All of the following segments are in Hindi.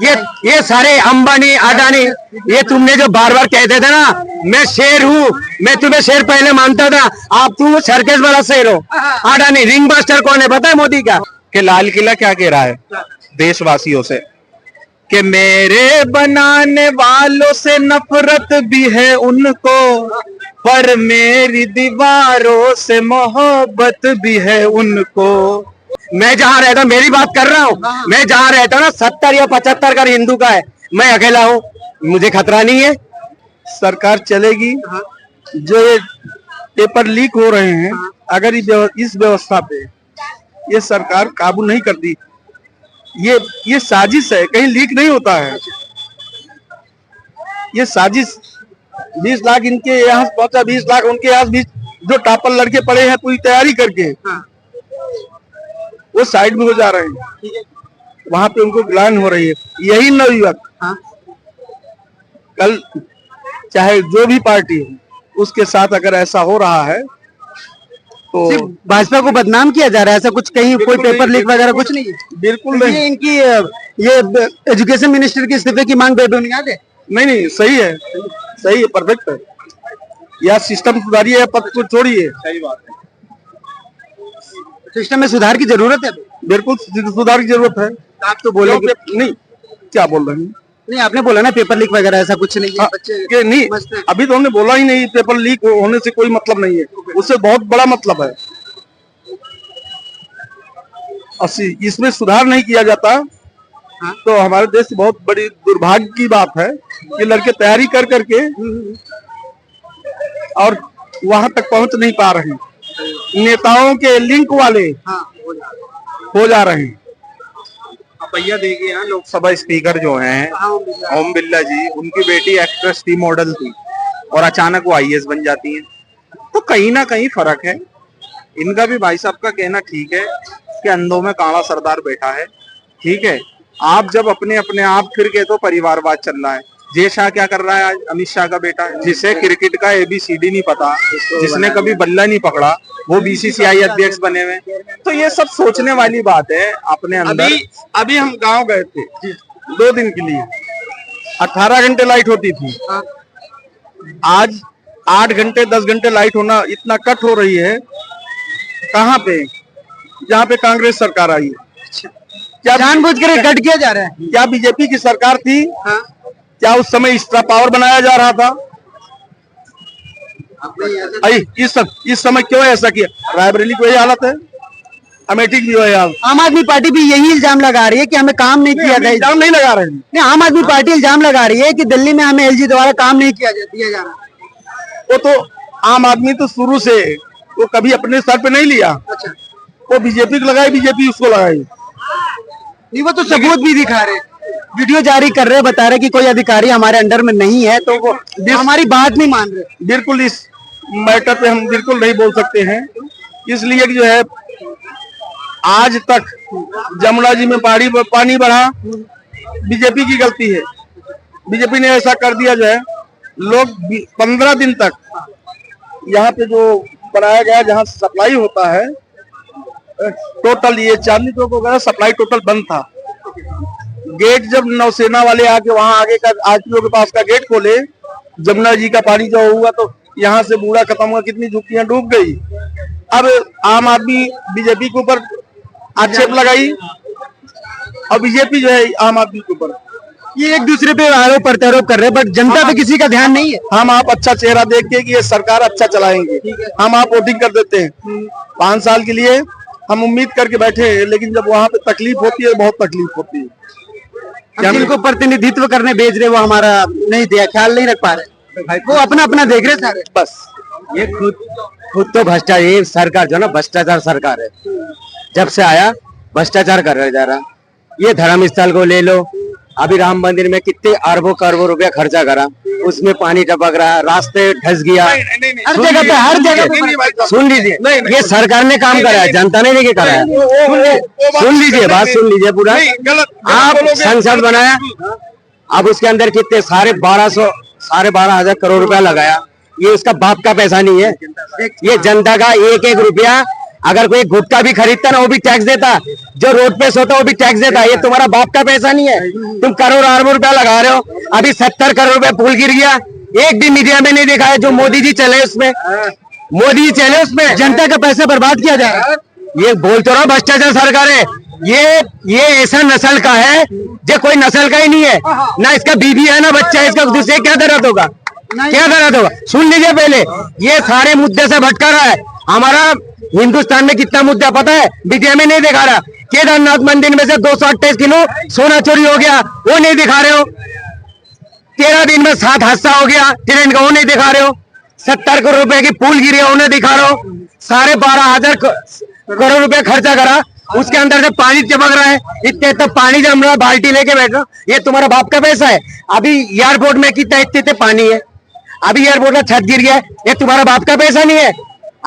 ये सारे अंबानी अडानी, ये तुमने जो बार बार कहते थे ना मैं शेर हूँ, मैं तुम्हें शेर पहले मानता था, आप तुम सर्कस वाला शेर हो। अडानी रिंग मास्टर कौन है पता है मोदी का? कि लाल किला क्या कह रहा है देशवासियों से कि मेरे बनाने वालों से नफरत भी है उनको, पर मेरी दीवारों से मोहब्बत भी है उनको। मैं जहाँ रहता हूँ, मेरी बात कर रहा हूँ, मैं जहाँ रहता हूँ ना 70 या 75 घर हिंदू का है, मैं अकेला हूँ, मुझे खतरा नहीं है। सरकार चलेगी। जो ये पेपर लीक हो रहे हैं, अगर इस व्यवस्था पे ये सरकार काबू नहीं करती, ये साजिश है, कहीं लीक नहीं होता है। ये साजिश 20 लाख इनके यहाँ पहुंचा, 20 लाख उनके यहाँ, 20 जो टॉपर लड़के पड़े हैं पूरी तैयारी करके, वो साइड में हो जा रहे हैं, वहां पे उनको ग्लानि हो रही है। यही नवयुवक कल चाहे जो भी पार्टी हो उसके साथ अगर ऐसा हो रहा है तो भाजपा को बदनाम किया जा रहा है, ऐसा कुछ कहीं कोई पेपर लीक वगैरह कुछ नहीं है? बिल्कुल नहीं। इनकी ये एजुकेशन मिनिस्टर की इस्तीफे की मांग बेबुनियाद है। नहीं, सही है, सही है, परफेक्ट है। या सिस्टम सुधारिए या पद को छोड़िए। सही बात है, सिस्टम में सुधार की जरूरत है। बिल्कुल सुधार की जरूरत है। आप तो बोले नहीं, क्या बोल रहे हैं? नहीं, आपने बोला ना पेपर लीक वगैरह ऐसा कुछ नहीं है। बच्चे नहीं, अभी तो हमने बोला ही नहीं, पेपर लीक होने से कोई मतलब नहीं है, उससे बहुत बड़ा मतलब है। इसमें सुधार नहीं किया जाता तो हमारे देश की बहुत बड़ी दुर्भाग्य की बात है कि लड़के तैयारी कर करके और वहां तक पहुंच नहीं पा रहे हैं। नेताओं के लिंक वाले हो जा रहे हैं। भैया देखिए यहाँ लोकसभा स्पीकर जो हैं ओम बिरला जी, उनकी बेटी एक्ट्रेस थी, मॉडल थी, और अचानक वो आईएएस बन जाती हैं। तो कहीं ना कहीं फर्क है। इनका भी भाई साहब का कहना ठीक है कि अंधों में काला सरदार बैठा है। ठीक है, आप जब अपने अपने आप फिर गए तो परिवारवाद चल रहा है। जय शाह क्या कर रहा है आज? अमित शाह का बेटा, जिसे क्रिकेट का ABCD नहीं पता, जिसने कभी बल्ला नहीं पकड़ा, वो BCCI अध्यक्ष बने हुए। तो ये सब सोचने वाली बात है अपने अंदर। अभी हम गांव गए थे 2 दिन के लिए, 18 घंटे लाइट होती थी, आज 8 घंटे 10 घंटे लाइट होना इतना कट हो रही है। कहाँ पे? जहाँ पे कांग्रेस सरकार आई है। क्या जानबूझ कर कट किया जा रहा है? क्या बीजेपी की सरकार थी? क्या उस समय एक्स्ट्रा पावर बनाया जा रहा था? इस समय क्यों ऐसा किया? रायबरेली की वही हालत है, अमेठी की वही हालत। आम आदमी पार्टी भी यही इल्जाम लगा रही है कि हमें काम नहीं किया गया। इल्जाम नहीं लगा रहे हैं। नहीं, आम आदमी पार्टी इल्जाम लगा रही है कि दिल्ली में हमें LG द्वारा काम नहीं दिया जा रहा। वो तो आम आदमी तो शुरू से वो कभी अपने सर पे नहीं लिया। अच्छा, वो बीजेपी को लगाई, बीजेपी उसको लगाई। नहीं, वो तो सबूत भी दिखा रहे, वीडियो जारी कर रहे, बता रहे कि कोई अधिकारी हमारे अंडर में नहीं है, तो वो हमारी बात नहीं मान रहे। बिल्कुल इस मैटर पे हम बिल्कुल नहीं बोल सकते हैं, इसलिए कि जो है आज तक जमुना जी में पानी बढ़ा, बीजेपी की गलती है। बीजेपी ने ऐसा कर दिया जो है, लोग 15 दिन तक यहाँ पे जो बनाया गया जहाँ सप्लाई होता है, टोटल ये चांदनी चौक वगैरह सप्लाई टोटल बंद था। गेट जब नौसेना वाले आके वहां आगे का RTO के पास का गेट खोले, जमुना जी का पानी जो हुआ तो यहाँ से बूढ़ा खत्म हुआ, कितनी झुग्गियां डूब गई। अब आम आदमी बीजेपी के ऊपर आक्षेप लगाई और बीजेपी जो है आम आदमी के ऊपर, ये एक दूसरे पे आरोप प्रत्यारोप कर रहे हैं, बट जनता पे किसी का ध्यान नहीं है। हम आप अच्छा चेहरा देख के कि ये सरकार अच्छा चलाएंगे, हम आप वोटिंग कर देते हैं 5 साल के लिए, हम उम्मीद करके बैठे हैं, लेकिन जब वहां पे तकलीफ होती है, बहुत तकलीफ होती है। जिनको प्रतिनिधित्व करने भेज रहे वो हमारा नहीं दिया, ख्याल नहीं रख पा रहे, वो अपना अपना देख रहे सारे। बस ये खुद तो भ्रष्टाचार, ये सरकार जो ना भ्रष्टाचार सरकार है, जब से आया भ्रष्टाचार कर रहा जा रहा। ये धर्म स्थल को ले लो, अभी राम मंदिर में कितने अरबों करोड़ों रुपया खर्चा करा, उसमें पानी टपक रहा, रास्ते धस गया, हर जगह पे हर जगह। सुन लीजिए, ये सरकार ने काम करा है, जनता ने नहीं करा है। सुन लीजिए, बात सुन लीजिए पूरा। आप संसद बनाया, अब उसके अंदर कितने 12,500 करोड़ रुपया लगाया, ये उसका बाप का पैसा नहीं है, ये जनता का एक एक रुपया अगर कोई गुटखा भी खरीदता ना वो भी टैक्स देता, जो रोड पे सोता वो भी टैक्स देता। ये तुम्हारा बाप का पैसा नहीं है, तुम करोड़ अरबों रुपया लगा रहे हो। अभी 70 करोड़ रुपया पुल गिर गया, एक भी मीडिया में नहीं दिखाया। जो मोदी जी चले उसमें, मोदी जी चले उसमें जनता का पैसा बर्बाद किया जा रहा है। ये बोल तो रहा भ्रष्टाचार सरकार है। ये ऐसा नस्ल का है जो कोई नस्ल का ही नहीं है, ना इसका बीवी है ना बच्चा है, इसका दूसरे क्या दर्द होगा, क्या दर्द होगा। सुन लीजिए पहले, ये सारे मुद्दे से भटका रहा है। हमारा हिंदुस्तान में कितना मुद्दा पता है, मीडिया में नहीं दिखा रहा। केदारनाथ मंदिर में से 228 किलो सोना चोरी हो गया, वो नहीं दिखा रहे हो। 13 दिन में 7 हादसा हो गया ट्रेन का, वो नहीं दिखा रहे हो। 70 करोड़ रुपए की पुल गिरी है, उन्हें दिखा रहे हो। 12,500 करोड़ रुपए खर्चा करा, उसके अंदर से पानी चमक रहा है, इतने तो पानी जम रहा है, बाल्टी लेके बैठ रहा। ये तुम्हारा बाप का पैसा है। अभी एयरपोर्ट में कितना इतने पानी है, अभी एयरपोर्ट का छत गिर गया, ये तुम्हारा बाप का पैसा नहीं है।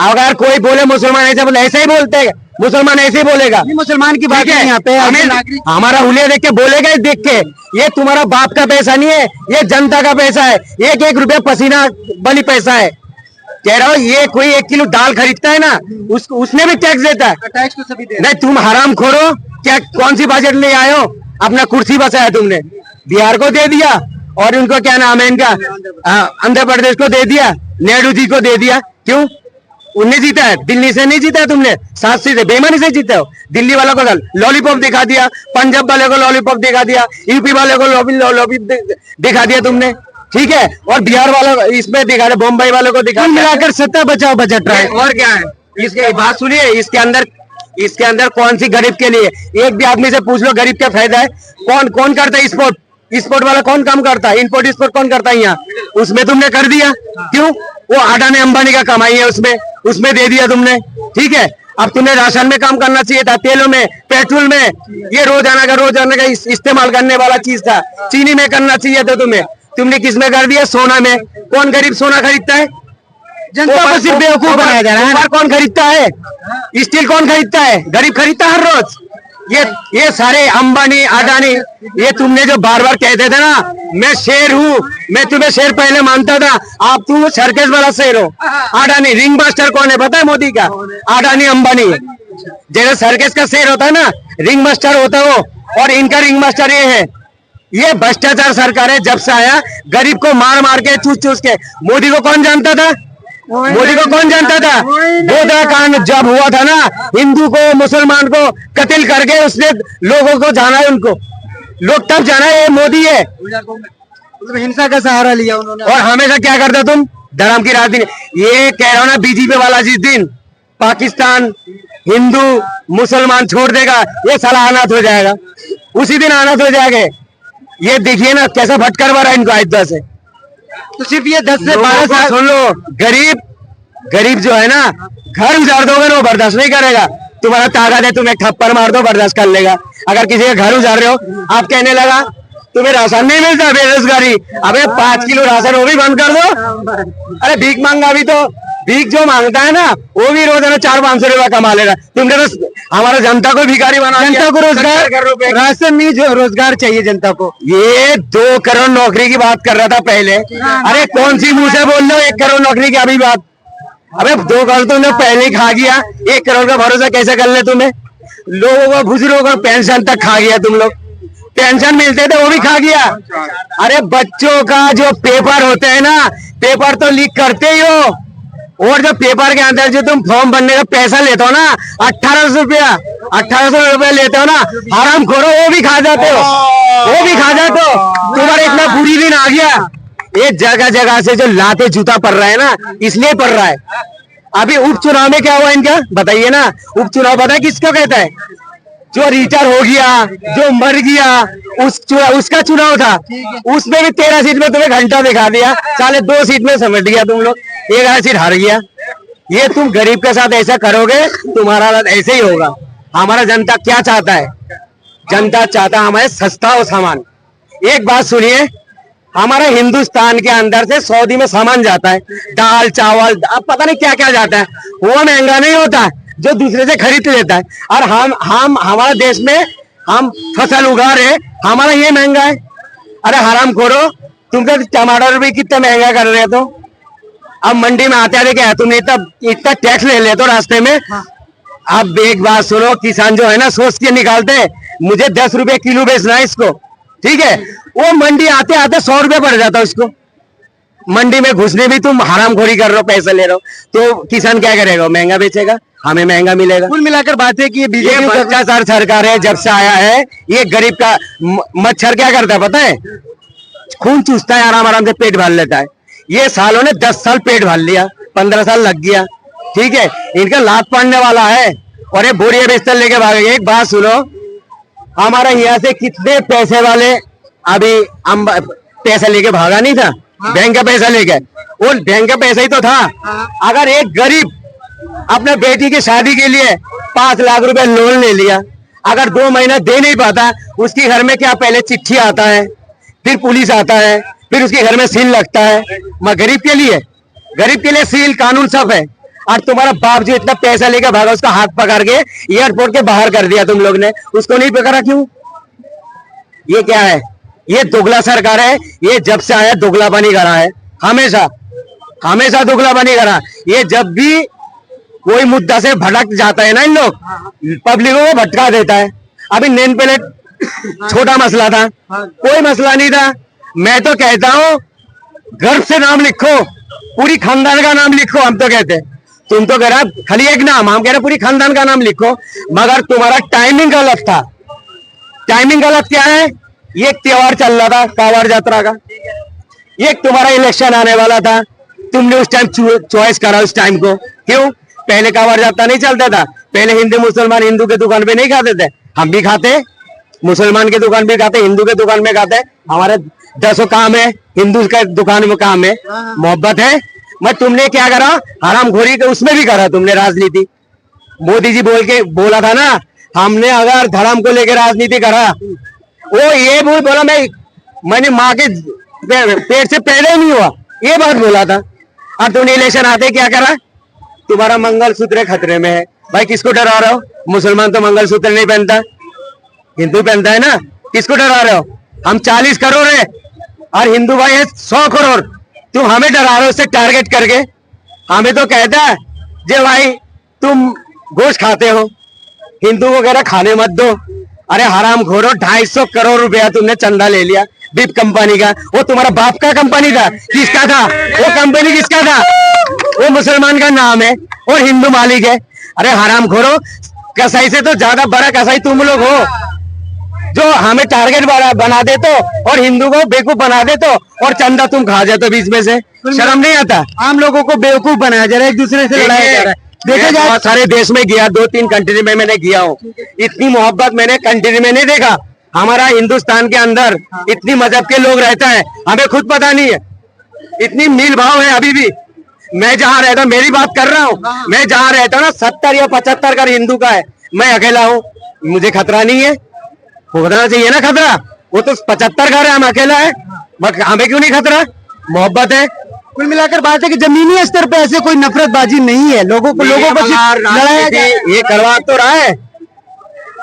अगर कोई बोले मुसलमान ऐसे बोले, ऐसे ही बोलते हैं, मुसलमान ऐसे ही बोलेगा। मुसलमान की बात है यहाँ पे, हमारा हुलिया देख के बोलेगा, देख के ये तुम्हारा बाप का पैसा नहीं है, ये जनता का पैसा है। 1-1 रुपया पसीना बनी पैसा है। कह रहा हूँ, ये कोई 1 किलो दाल खरीदता है ना, उसने भी टैक्स देता है। टैक्स तो सभी दे। नहीं, तुम हराम खोरो, क्या कौन सी बजट ले आए हो, अपना कुर्सी बसाया तुमने। बिहार को दे दिया और उनको क्या नाम है इनका, आंध्र प्रदेश को दे दिया, नेहरू जी को दे दिया। क्यों? उन्हें जीता है, दिल्ली से नहीं जीता है तुमने, 7 सीटें बेईमानी से जीते हो। दिल्ली वालों को लॉलीपॉप दिखा दिया, पंजाब वाले को लॉलीपॉप दिखा दिया, यूपी वाले को लॉलीपॉप दिखा दिया तुमने, ठीक है। और बिहार वालों इसमें दिखा रहे, बम्बई वालों को दिखा, मिलाकर 70 बचाओ बजट रहा है। और क्या है इसके, बात सुनिए, इसके अंदर कौन सी गरीब के लिए, एक भी आदमी से पूछ लो गरीब क्या फायदा है। कौन करता है स्पोर्ट वाला, कौन काम करता है, इंपोर्ट एक्सपोर्ट कौन करता है यहाँ, उसमें तुमने कर दिया। क्यों? वो अडानी अंबानी का कमाई है, उसमें दे दिया तुमने, ठीक है। अब तुमने राशन में काम करना चाहिए था, तेलों में, पेट्रोल में, ये रोजाना का इस्तेमाल करने वाला चीज था, चीनी में करना चाहिए था तुम्हें। तुमने किस में कर दिया? सोना में। कौन गरीब सोना खरीदता है? जनता को सिर्फ बेवकूफ बनाया जा रहा है। कौन खरीदता है? स्टील कौन खरीदता है? गरीब खरीदता है हर रोज। ये सारे अंबानी अडानी, ये तुमने जो बार बार कहते थे ना, मैं शेर हूँ, मैं तुम्हें शेर पहले मानता था, आप तुम सर्कस वाला शेर हो। अडानी रिंग मास्टर कौन है पता है? मोदी का अडानी अंबानी। जैसे सर्कस का शेर होता है ना, रिंग मास्टर होता है वो, और इनका रिंग मास्टर ये है। ये भ्रष्टाचार सरकार है, जब से आया गरीब को मार के चूस के। मोदी को कौन जानता था? मोदी को कौन जानता था? गोदा कांड जब हुआ था ना, हिंदू को मुसलमान को कत्ल करके उसने लोगों को जाना है, उनको लोग तब जाना है ये मोदी है। हिंसा का सहारा लिया उन्होंने, और हमेशा क्या करता तुम? धर्म की राजनीति। ये कह रहा हूं ना, बीजेपी वाला जिस दिन पाकिस्तान हिंदू मुसलमान छोड़ देगा, ये साला अनाथ हो जाएगा, उसी दिन अनाथ हो जाएगा। ये देखिए ना कैसा भटकरवा रहा है इनको आइदा से। तो सिर्फ ये 10 से 12 साल सुन लो, गरीब जो है ना, घर उजाड़ दोगे ना, वो बर्दाश्त नहीं करेगा। तुम्हारा ताकत है, तुम एक थप्पड़ मार दो, बर्दाश्त कर लेगा। अगर किसी का घर उजाड़ रहे हो, आप कहने लगा तुम्हें राशन नहीं मिलता, बेरोजगारी, अबे 5 किलो राशन वो भी बंद कर दो। अरे भीख मांगा भी तो, भीख जो मांगता है ना, वो भी रोजाना 400-500 रुपया कमा लेगा। तुमने तो हमारा जनता को भिखारी बना, जनता को रोजगार, राशन नहीं, जो रोजगार चाहिए जनता को। ये 2 करोड़ नौकरी की बात कर रहा था पहले। अरे कौन सी मुंह से बोल रहे हो 1 करोड़ नौकरी की अभी बात? अबे 2 करोड़ तुमने पहले ही खा गया, 1 करोड़ का भरोसा कैसे कर ले तुम्हें? लोगों को, बुजुर्गों को पेंशन तक खा गया तुम लोग, पेंशन मिलते थे वो भी खा गया। अरे बच्चों का जो पेपर होते हैं ना, पेपर तो लीक करते ही हो, और जो पेपर के अंदर जो तुम फॉर्म भरने का पैसा लेते हो ना, 1800 रुपया लेते हो ना, हराम खोरो, वो भी खा जाते हो, वो भी खा जाते हो। तुम्हारा इतना बुरी दिन आ गया, ये जगह जगह से जो लाते जूता पड़ रहा है ना, इसलिए पड़ रहा है। अभी उपचुनाव में क्या हुआ इनका बताइए ना? उपचुनाव पता है किसको कहता है? जो रिटायर हो गया, जो मर गया, उसका चुनाव था। उसमें भी 13 सीट में तुम्हें घंटा दिखा दिया, साले 2 सीट में समेट गया तुम लोग, 1 सीट हार गया। ये तुम गरीब के साथ ऐसा करोगे, तुम्हारा ऐसे ही होगा। हमारा जनता क्या चाहता है? जनता चाहता है हमारे सस्ता हो सामान। एक बात सुनिए, हमारा हिंदुस्तान के अंदर से सऊदी में सामान जाता है, दाल चावल, अब पता नहीं क्या क्या जाता है, वो महंगा नहीं होता है, जो दूसरे से खरीद लेता है। और हम हमारे देश में हम फसल उगा रहे, हमारा ये महंगा है। अरे हराम खोरो, तुम तो टमाटर भी कितना महंगा कर रहे हो। तो अब मंडी में आते क्या है, तुमने इतना टैक्स ले लेते हो रास्ते में, अब एक बात सुनो, किसान जो है ना सोच के निकालते हैं, मुझे 10 रुपए किलो बेचना है इसको, ठीक है, वो मंडी आते आते 100 रुपए पड़ जाता है उसको। मंडी में घुसने भी तुम हरामखोरी कर रहे हो, पैसे ले रहे हो, तो किसान क्या करेगा? महंगा बेचेगा, हमें महंगा मिलेगा। कुल मिलाकर बात है कि ये बीजेपी भ्रष्टाचार सरकार है, जब से आया है ये गरीब का मच्छर क्या करता है पता है? खून चूसता है, आराम आराम से पेट भर लेता है। ये सालों ने 10 साल पेट भर लिया, 15 साल लग गया, ठीक है, इनका लात पड़ने वाला है और ये बोरिया बिस्तर लेके भागेंगे। एक बात सुनो, हमारा यहाँ से कितने पैसे वाले अभी हम पैसा लेके भागा नहीं था, बैंक का पैसा लेके, वो बैंक का पैसा ही तो था। अगर एक गरीब अपने बेटी की शादी के लिए 5 लाख रुपए लोन ले लिया, अगर 2 महीना दे नहीं पाता, उसके घर में क्या पहले चिट्ठी आता है, फिर पुलिस आता है, फिर उसके घर में सील लगता है। मैं गरीब के लिए सील कानून सब है। और तुम्हारा बाप जो इतना पैसा लेकर भागा, उसका हाथ पकड़ के एयरपोर्ट के बाहर कर दिया तुम लोग ने, उसको नहीं पकड़ा क्यों? ये क्या है? ये दोगला सरकार है। ये जब से आया दोगला बनी करा है, हमेशा दोगला बनी करा। ये जब भी कोई मुद्दा से भटक जाता है ना, इन लोग पब्लिकों को भटका देता है। अभी नेम प्लेट छोटा मसला था, कोई मसला नहीं था। मैं तो कहता हूँ गर्व से नाम लिखो, पूरी खानदान का नाम लिखो। हम तो कहते हैं, तुम तो कह रहा खाली एक नाम, हम कह रहे पूरी खानदान का नाम लिखो, मगर तुम्हारा टाइमिंग गलत था। टाइमिंग गलत क्या है? ये एक त्योहार चल रहा था कांवड़ यात्रा का, ये तुम्हारा इलेक्शन आने वाला था, तुमने उस टाइम चॉइस करा उस टाइम को। क्यों? पहले कांवड़ यात्रा नहीं चलता था, पहले हिंदू मुसलमान हिंदू के दुकान पे नहीं खाते थे, हम भी खाते, मुसलमान के दुकान पे खाते, हिंदू के दुकान में खाते। हमारे 10 काम है, हिंदू के दुकान में काम है, मोहब्बत है। मैं तुमने क्या करा? हरामखोरी के उसमें भी करा तुमने राजनीति। मोदी जी बोला था ना, हमने अगर धर्म को लेकर राजनीति करा, वो ये बोला मैंने माँ के पेट से पैदा ही नहीं हुआ, ये बात बोला था। और तुमने इलेक्शन आते क्या करा? तुम्हारा मंगलसूत्र खतरे में है। भाई किसको डरा रहे हो? मुसलमान तो मंगलसूत्र नहीं पहनता, हिंदू पहनता है ना, किसको डरा रहे हो? हम 40 करोड़ है और हिंदू भाई है 100 करोड़, तुम हमें डरा रहे हो उससे टारगेट करके। हमें तो कहता है जे भाई तुम गोश्त खाते हो, हिंदू वगैरह खाने मत दो। अरे हराम खोरो, 250 करोड़ रुपया तुमने चंदा ले लिया बिप कंपनी का। वो तुम्हारा बाप का कंपनी था, किसका था वो कंपनी? किसका था वो? मुसलमान का नाम है और हिंदू मालिक है। अरे हराम खोरो, कसाई से तो ज्यादा बड़ा कसाई तुम लोग हो, जो हमें टारगेट बना देते हो और हिंदू को बेवकूफ बना देते हो और चंदा तुम खा जाते हो बीच में से। शर्म नहीं आता? आम लोगों को बेवकूफ बनाया जा रहा है, एक दूसरे से लड़ाया जा रहा है। देखा जाए बहुत सारे देश में गया, 2-3 कंट्री में मैंने गया हूँ, इतनी मोहब्बत मैंने कंट्री में नहीं देखा। हमारा हिंदुस्तान के अंदर इतनी मजहब के लोग रहता है, हमें खुद पता नहीं है, इतनी मील भाव है अभी भी। मैं जहाँ रहता हूँ, मेरी बात कर रहा हूँ, मैं जहाँ रहता हूँ ना 70 या 75 घर हिंदू का है, मैं अकेला हूँ, मुझे खतरा नहीं है। होना चाहिए ना खतरा, वो तो 75 घर है, हम अकेला है, हमें क्यों नहीं खतरा? मोहब्बत है। कुल मिलाकर बात है कि जमीनी स्तर पे ऐसे कोई नफरतबाजी नहीं है, लोगों को लड़ाया ये करवा तो रहा है।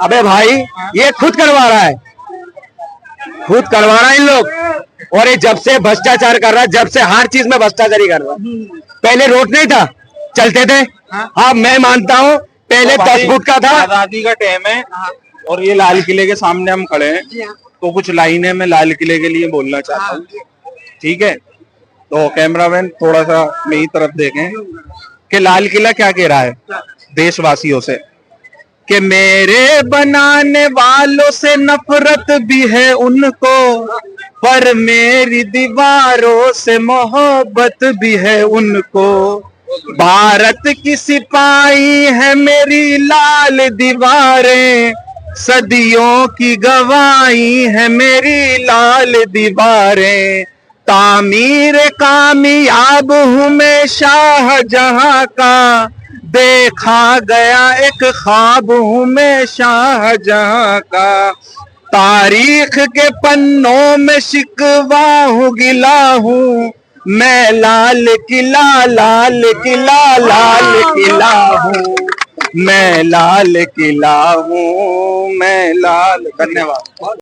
अबे भाई ये खुद करवा रहा है, खुद करवा रहा है इन लोग। और ये जब से भ्रष्टाचार कर रहा है, जब से हर चीज में भ्रष्टाचारी कर रहा है। पहले रोड नहीं था, चलते थे। हाँ मैं मानता हूँ पहले 10 फुट का था। आजादी का टाइम है और ये लाल किले के सामने हम खड़े हैं, तो कुछ लाइनें मैं लाल किले के लिए बोलना चाहता हूँ, ठीक है? तो कैमरामैन थोड़ा सा मेरी तरफ देखें कि लाल किला क्या कह रहा है देशवासियों से, कि मेरे बनाने वालों से नफरत भी है उनको, पर मेरी दीवारों से मोहब्बत भी है उनको। भारत की सिपाही है मेरी लाल दीवारें, सदियों की गवाही है मेरी लाल दीवारें। तामीर कामयाब हूँ मैं शाहजहां का, देखा गया एक ख्वाब हूँ मैं शाहजहां का। तारीख के पन्नों में शिकवा हूँ गिला हूँ मैं, लाल किला लाल किला लाल किला हूँ मैं, लाल किला हूँ मैं लाल। धन्यवाद।